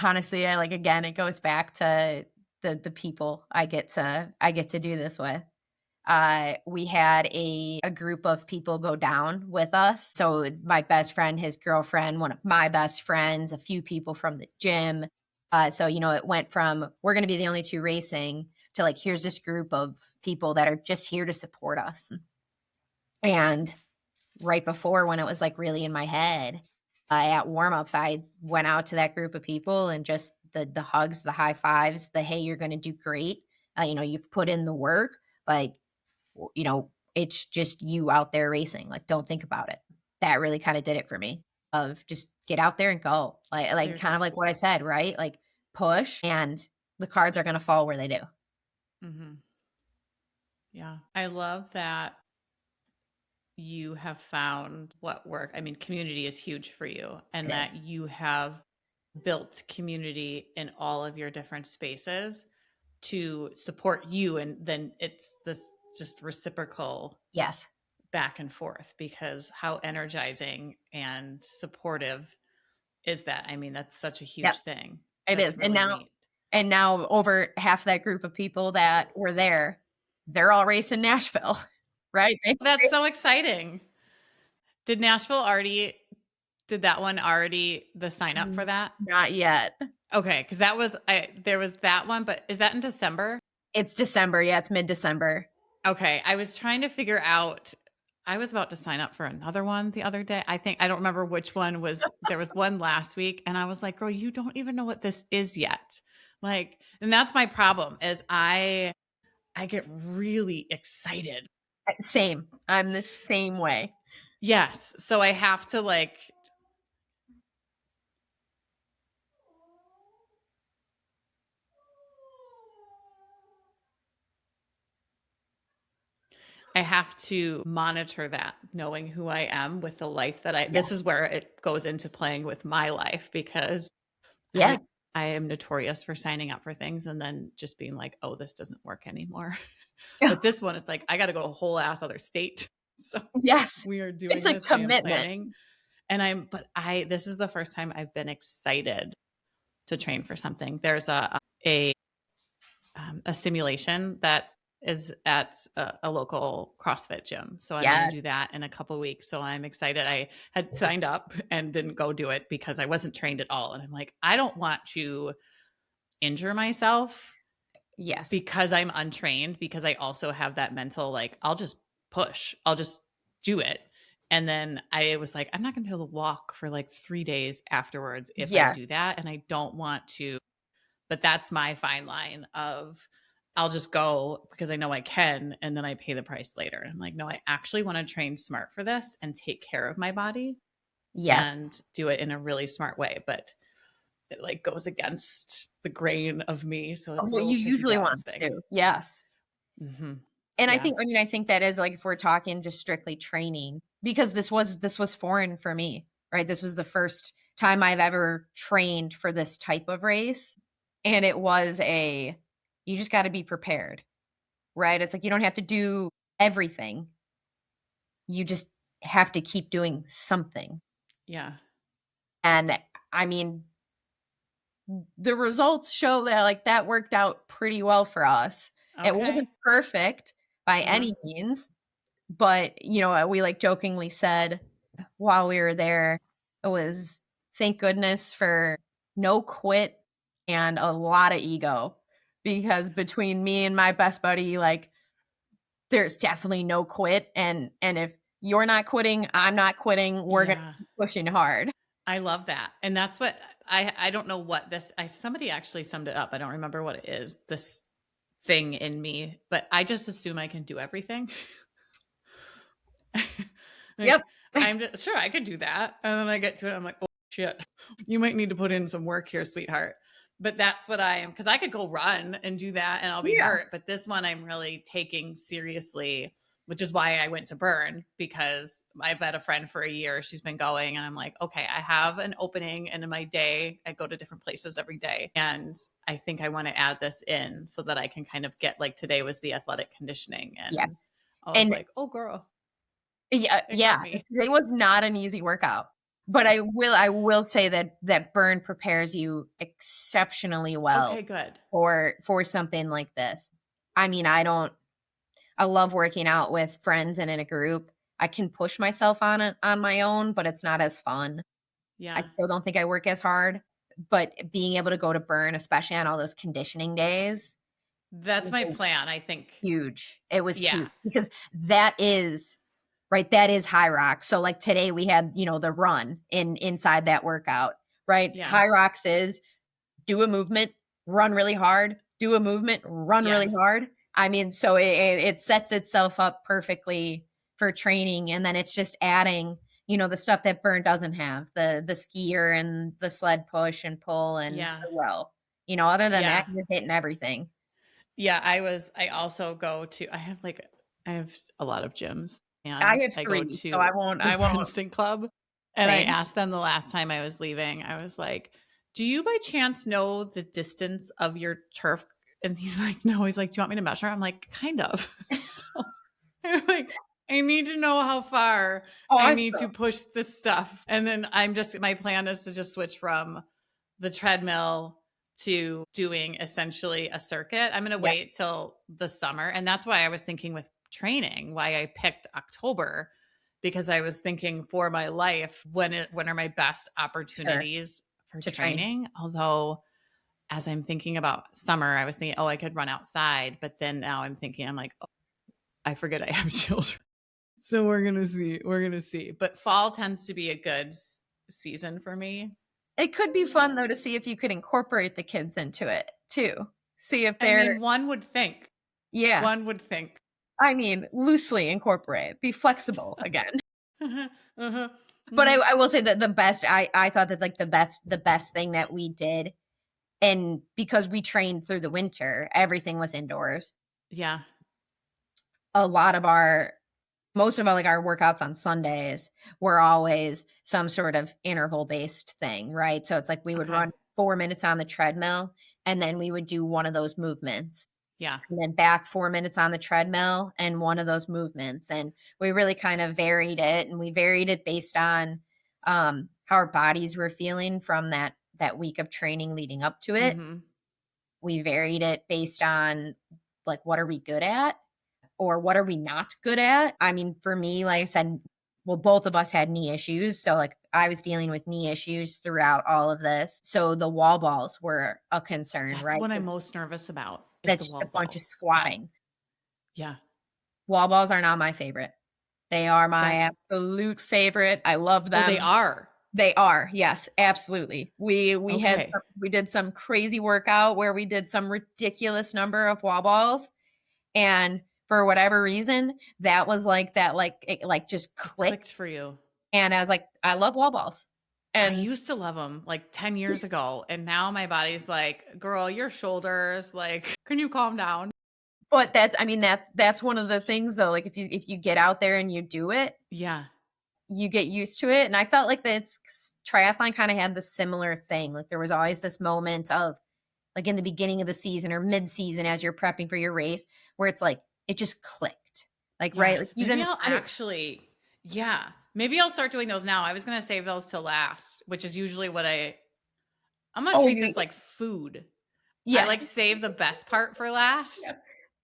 Honestly, I again, it goes back to the people I get to do this with. We had a group of people go down with us. So my best friend, his girlfriend, one of my best friends, a few people from the gym. So, it went from we're going to be the only two racing to here's this group of people that are just here to support us. And right before, when it was really in my head, at warm-ups, I went out to that group of people and just the hugs, the high fives, the hey, you're going to do great. You've put in the work, it's just you out there racing. Don't think about it. That really kind of did it for me, of just get out there and go. Kind of what I said, right? Push, and the cards are going to fall where they do. Mm-hmm. Yeah. I love that you have found what work. I mean, community is huge for you, and that you have built community in all of your different spaces to support you. And then it's this just reciprocal back and forth, because how energizing and supportive is that? I mean, that's such a huge thing. It is. Really and now over half that group of people that were there, they're all racing Nashville, right? That's so exciting. Did that one already the sign up for that? Not yet. Okay, because there was that one, but is that in December? It's December. Yeah, it's mid-December. Okay, I was trying to figure out. I was about to sign up for another one the other day. I don't remember which one was. There was one last week, and I was like, "Girl, you don't even know what this is yet." And that's my problem, is I get really excited. Same. I'm the same way. Yes, so I have to I have to monitor that, knowing who I am with the life that this is where it goes into playing with my life, because I am notorious for signing up for things and then just being like, oh, this doesn't work anymore. But this one, it's I got to go to a whole ass other state. So we are doing it's this. Commitment. Planning. And this is the first time I've been excited to train for something. There's a simulation that is at a local CrossFit gym. So I'm going to do that in a couple of weeks. So I'm excited. I had signed up and didn't go do it because I wasn't trained at all. And I'm like, I don't want to injure myself. Yes. Because I'm untrained, because I also have that mental, I'll just push, I'll just do it. And then I was like, I'm not going to be able to walk for 3 days afterwards if I do that. And I don't want to, but that's my fine line of, I'll just go because I know I can, and then I pay the price later. And I'm like, no, I actually want to train smart for this and take care of my body and do it in a really smart way. But it goes against the grain of me. So it's what you usually want to do. Yes. Mm-hmm. And I think that is if we're talking just strictly training, because this was foreign for me, right? This was the first time I've ever trained for this type of race. And it was you just got to be prepared, right? It's you don't have to do everything. You just have to keep doing something. Yeah. And I mean, the results show that that worked out pretty well for us. Okay. It wasn't perfect by any means, but we jokingly said while we were there, it was thank goodness for no quit and a lot of ego, because between me and my best buddy, there's definitely no quit. And if you're not quitting, I'm not quitting. We're going to keep pushing hard. I love that. And that's what I don't know what somebody actually summed it up. I don't remember what it is, this thing in me, but I just assume I can do everything. I'm just, sure I could do that. And then I get to it. I'm like, oh shit, you might need to put in some work here, sweetheart. But that's what I am, because I could go run and do that and I'll be hurt. But this one I'm really taking seriously, which is why I went to Burn, because I've had a friend for a year. She's been going and I'm like, okay, I have an opening, and in my day, I go to different places every day. And I think I want to add this in so that I can kind of get, like, today was the athletic conditioning. And Yes. I was like, oh girl. Yeah. Today was not an easy workout. But I will say that Burn prepares you exceptionally well. Okay, good. For something like this. I mean, I love working out with friends and in a group. I can push myself on it on my own, but it's not as fun. Yeah. I still don't think I work as hard, but being able to go to Burn, especially on all those conditioning days. That's my plan, I think. Huge. It was huge, because that is HYROX. So like today we had, the run inside that workout, right? Yeah. HYROX is do a movement, run really hard, do a movement, run really hard. I mean, so it sets itself up perfectly for training. And then it's just adding, the stuff that Burn doesn't have, the skier and the sled push and pull and the row. Other than that, you're hitting everything. Yeah, I also go to, I have a lot of gyms, and I have 3, go to so I won't. Princeton Club. And I asked them the last time I was leaving, I was like, do you by chance know the distance of your turf? And he's like, no. He's like, do you want me to measure? I'm like, kind of. So I'm like, I need to know how far I need to push this stuff. And then my plan is to just switch from the treadmill to doing essentially a circuit. I'm going to wait till the summer. And that's why I was thinking with training, why I picked October, because I was thinking for my life, when are my best opportunities for training? Although as I'm thinking about summer, I was thinking, I could run outside. But then now I'm thinking, I'm like, I forget I have children. So we're going to see. But fall tends to be a good season for me. It could be fun, though, to see if you could incorporate the kids into it, too. See if they're... I mean, one would think. Yeah. One would think. I mean, loosely incorporate. Be flexible again. But I will say that the best... I thought that, like, the best thing that we did, and because we trained through the winter, everything was indoors. Yeah. Most of our workouts on Sundays were always some sort of interval based thing, right? So it's like we would run 4 minutes on the treadmill, and then we would do one of those movements. Yeah. And then back 4 minutes on the treadmill and one of those movements. And we really kind of varied it, and we varied it based on how our bodies were feeling from that week of training leading up to it. Mm-hmm. We varied it based on, like, what are we good at? Or what are we not good at? I mean, for me, like I said, well, both of us had knee issues. So like I was dealing with knee issues throughout all of this. So the wall balls were a concern, right? That's what I'm most nervous about. That's just a bunch of squatting. Yeah. Wall balls are not my favorite. They are my absolute favorite. I love them. Oh, they are. They are. Yes, absolutely. We did some crazy workout where we did some ridiculous number of wall balls, and for whatever reason, that was it just clicked for you. And I was like, I love wall balls. And I used to love them like 10 years ago. And now my body's like, girl, your shoulders, like, can you calm down? But that's one of the things, though. Like if you get out there and you do it, you get used to it. And I felt like triathlon kind of had the similar thing. Like there was always this moment of, like, in the beginning of the season or mid-season as you're prepping for your race, where it's like, it just clicked. Like, right? Like maybe maybe I'll start doing those now. I was going to save those till last, which is usually what I'm going to treat this like food. Yes. I like save the best part for last. Yeah.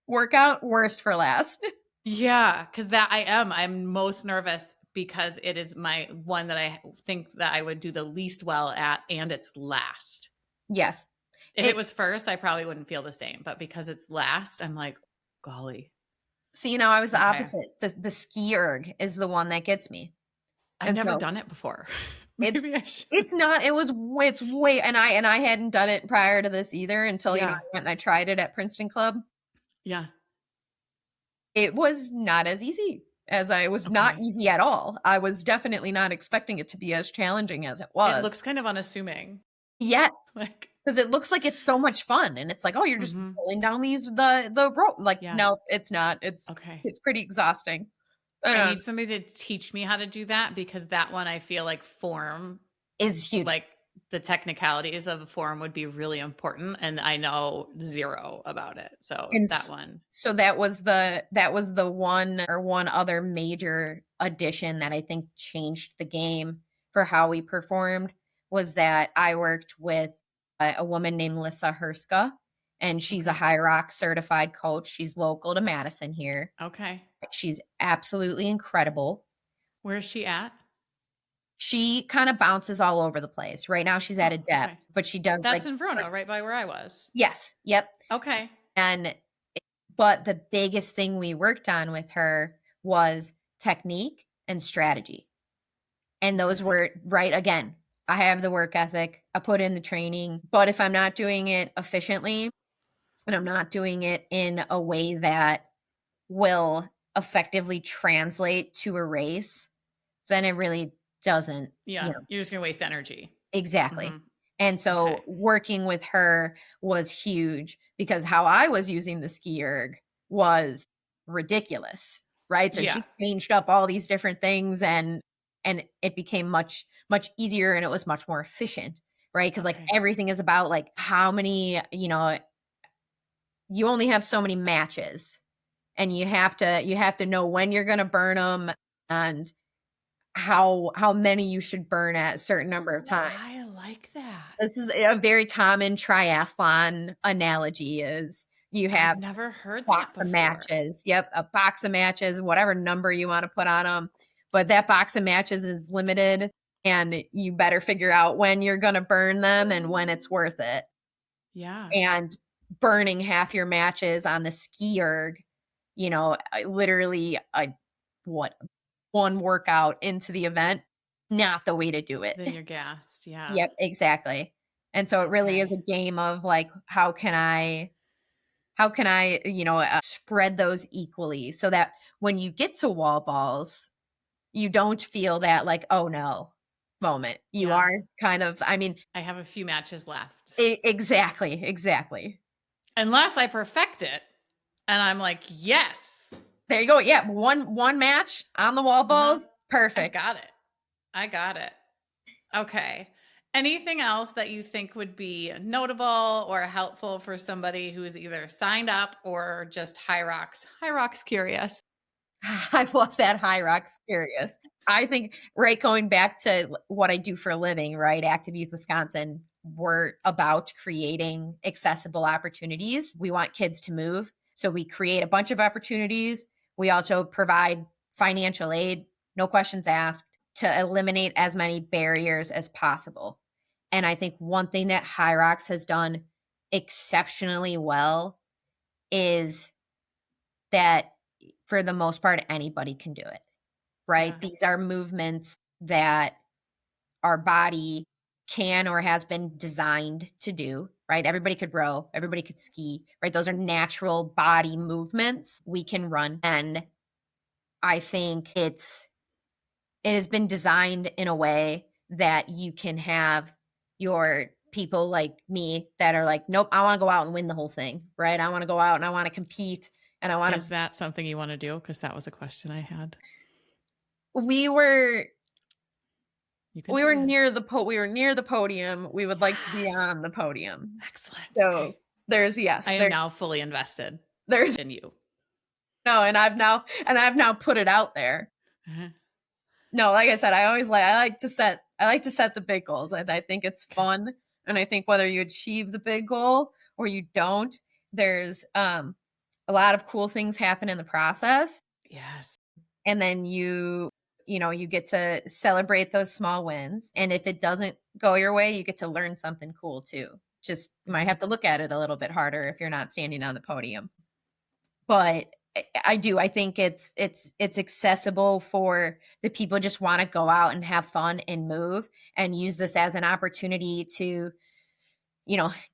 Workout, worst for last. Yeah. Cause I'm most nervous because it is my one that I think that I would do the least well at, and it's last. Yes. If it was first, I probably wouldn't feel the same, but because it's last, I'm like, golly. See, I was the opposite. The ski erg is the one that gets me. I've never done it before. Maybe I should. It's not. It's way. And I hadn't done it prior to this either until I went and I tried it at Princeton Club. Yeah. It was not as easy as not easy at all. I was definitely not expecting it to be as challenging as it was. It looks kind of unassuming. Yes. Because it looks like it's so much fun, and it's like, oh, you're just pulling down the rope. Like, no, it's not. It's pretty exhausting. I need somebody to teach me how to do that, because that one I feel like form is huge. Like the technicalities of a form would be really important, and I know zero about it. So that one. So that was the one other major addition that I think changed the game for how we performed, was that I worked with a woman named Lissa Herska, and she's a HYROX certified coach. She's local to Madison here. Okay. She's absolutely incredible. Where is she at? She kind of bounces all over the place. Right now she's at a depth, but she does That's in Verona, right by where I was. Yes. Yep. Okay. But the biggest thing we worked on with her was technique and strategy. And those were right. Again, I have the work ethic. I put in the training, but if I'm not doing it efficiently and I'm not doing it in a way that will effectively translate to a race, then it really doesn't. Yeah. You're just going to waste energy. Exactly. And so working with her was huge, because how I was using the ski erg was ridiculous, right? So she changed up all these different things, and it became much, much easier, and it was much more efficient, right? Because like everything is about like how many, you only have so many matches, and you have to know when you're going to burn them and how many you should burn at a certain number of times. I like that. This is a very common triathlon analogy. Is you have I've never heard box that of matches. Yep, a box of matches, whatever number you want to put on them. But that box of matches is limited, and you better figure out when you're going to burn them and when it's worth it. Yeah. And burning half your matches on the ski erg, literally one workout into the event, not the way to do it. Then you're gassed. Yeah. Yep, exactly. And so it really is a game of like, how can I, spread those equally so that when you get to wall balls, you don't feel that like, oh no moment. You are kind of, I have a few matches left. Exactly. Unless I perfect it and I'm like, yes. There you go. Yeah. One match on the wall balls. Perfect. I got it. Okay. Anything else that you think would be notable or helpful for somebody who is either signed up or just HYROX curious? I love that HYROX curious. I think, right, going back to what I do for a living, right, Active Youth Wisconsin, we're about creating accessible opportunities. We want kids to move. So we create a bunch of opportunities. We also provide financial aid, no questions asked, to eliminate as many barriers as possible. And I think one thing that HYROX has done exceptionally well is that for the most part, anybody can do it, right? Yeah. These are movements that our body can or has been designed to do, right? Everybody could row, everybody could ski, right? Those are natural body movements we can run. And I think it has been designed in a way that you can have your people like me that are like, nope, I want to go out and win the whole thing, right? I want to go out and I want to compete, and I want to. Is that something you want to do? Because that was a question I had. We were near the podium. We would like to be on the podium. Excellent. So there's I am now fully invested. There's in you. No, and I've now put it out there. No, like I said, I like to set the big goals. I think it's fun, and I think whether you achieve the big goal or you don't, there's a lot of cool things happen in the process. Yes. And then you get to celebrate those small wins. And if it doesn't go your way, you get to learn something cool too. Just you might have to look at it a little bit harder if you're not standing on the podium. But I think it's accessible for the people who just want to go out and have fun and move, and use this as an opportunity to,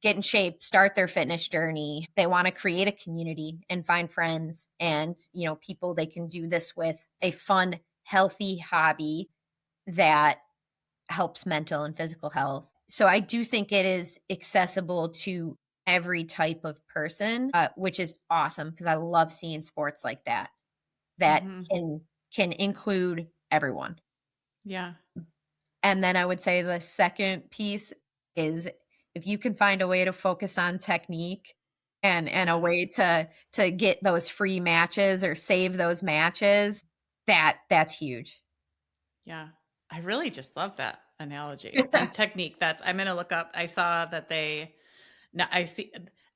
get in shape, start their fitness journey. They want to create a community and find friends and, people they can do this with, a fun, healthy hobby that helps mental and physical health. So I do think it is accessible to every type of person, which is awesome because I love seeing sports like that Mm-hmm. can include everyone. Yeah. And then I would say the second piece is if you can find a way to focus on technique and a way to get those free matches or save those matches, that's huge. Yeah. I really just love that analogy and technique. I'm going to look up. I saw that now I see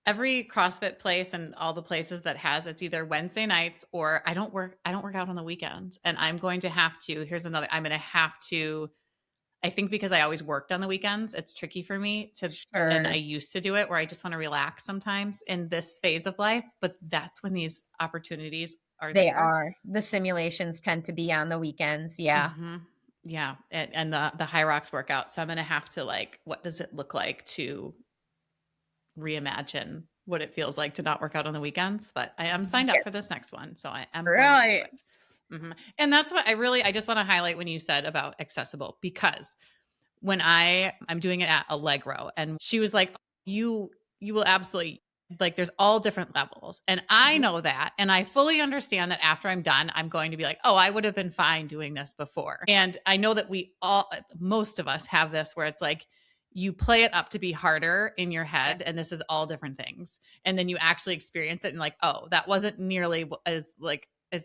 every CrossFit place and all the places that has it's either Wednesday nights or I don't work out on the weekends. And I'm going to have to, I'm going to have to, I think because I always worked on the weekends, it's tricky for me and I Sure. used to do it where I just want to relax sometimes in this phase of life, but that's when these opportunities are They there. are. The simulations tend to be on the weekends. Yeah. Mm-hmm. Yeah. And the HYROX workout. So I'm going to have to what does it look like to reimagine what it feels like to not work out on the weekends? But I am signed up for Yes. this next one. So I am going to do Right. it. Mm-hmm. And that's what I just want to highlight when you said about accessible, because when I'm doing it at Allegro and she was like, you will absolutely there's all different levels. And I know that. And I fully understand that after I'm done, I'm going to be like, oh, I would have been fine doing this before. And I know that most of us have this where it's like, you play it up to be harder in your head. And this is all different things. And then you actually experience it and oh, that wasn't nearly as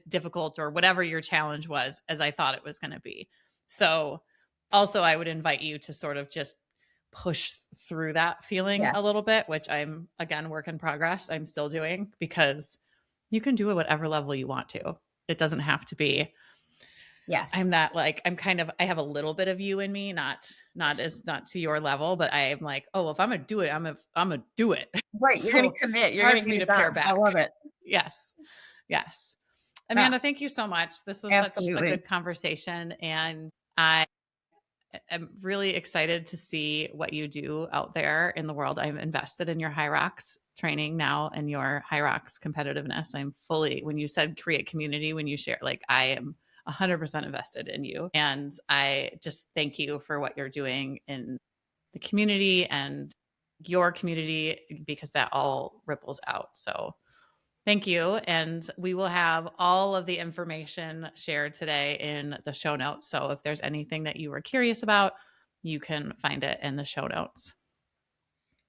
difficult or whatever your challenge was as I thought it was going to be. So also, I would invite you to sort of just push through that feeling a little bit, which I'm, again, work in progress. I'm still doing, because you can do it whatever level you want to. It doesn't have to be. Yes. I'm that I have a little bit of you in me, not to your level, but I am oh, if I'm going to do it, I'm going to do it. Right. So You're going to commit. You're hard going for to me get to it pare done. back. I love it. Yes. Yes. Amanda, thank you so much. This was such a good conversation. And I'm really excited to see what you do out there in the world. I'm invested in your HYROX training now and your HYROX competitiveness. When you said create community, when you share, I am 100% invested in you. And I just thank you for what you're doing in the community and your community, because that all ripples out. So thank you. And we will have all of the information shared today in the show notes. So if there's anything that you were curious about, you can find it in the show notes.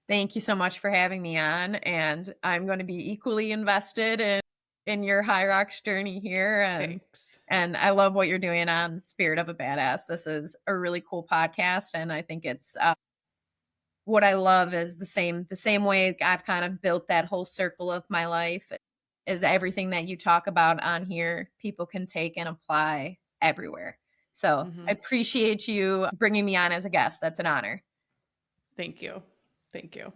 Thank you so much for having me on. And I'm going to be equally invested in your HYROX journey here. Thanks. And I love what you're doing on Spirit of a Badass. This is a really cool podcast. And I think it's what I love is the same way I've kind of built that whole circle of my life is everything that you talk about on here, people can take and apply everywhere. So I appreciate you bringing me on as a guest. That's an honor. Thank you. Thank you.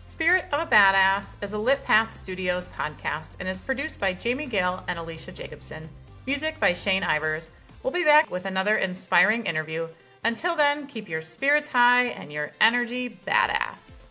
Spirit of a Badass is a Lit Path Studios podcast and is produced by Jamie Gale and Alecia Jacobson. Music by Shane Ivers. We'll be back with another inspiring interview. Until then, keep your spirits high and your energy badass.